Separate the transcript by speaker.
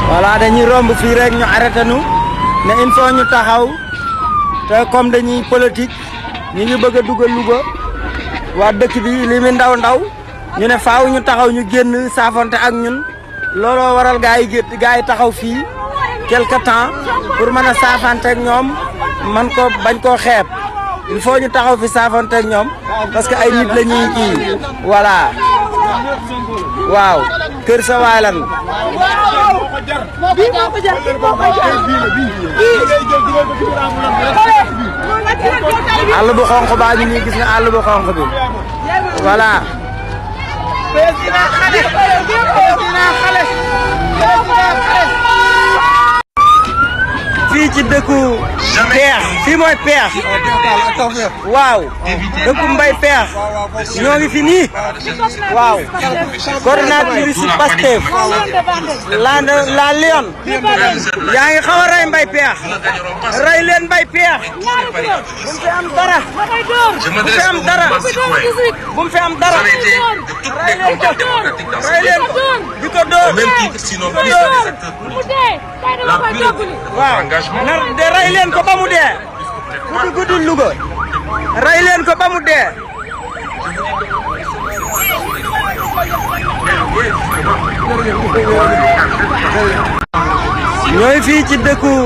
Speaker 1: voilà dañuy romb fii rek ñu arrêté nu ne il faut ñu taxaw te comme dañuy politique ñu ngi bëgg a dugal Louga waa dëkk bi li mi ndaw ñu ne faaw ñu taxaw ñu génn saafonte ak ñun looloo waral gaa yi taxaw fii quelque temps pour mën a saafante ak ñoom man ko bañ koo xeeb il faut ñu taxaw fi saafonte ak ñoom parce que ay nit la ñuy kii voilà waaw kër sa waay lan àll bu xonq baa ngi nii gis nga àll bu xonq bi voilà fii ci dëkku Peex fii mooy Peex waaw dëkku Mbay Peex ñoo ngi fi nii waaw coordinatrice si Pastef la Lion yaa ngi xaw a rey Mbay Peex rey leen Mbay Peex bu mu fi am dara bu mu fi am dara bu mu fi am dara rey leen ko di ko dóor waaw de rey leen ko ba mu dee guddi Louga rey leen ko ba mu dee ñooy fii ci dëkku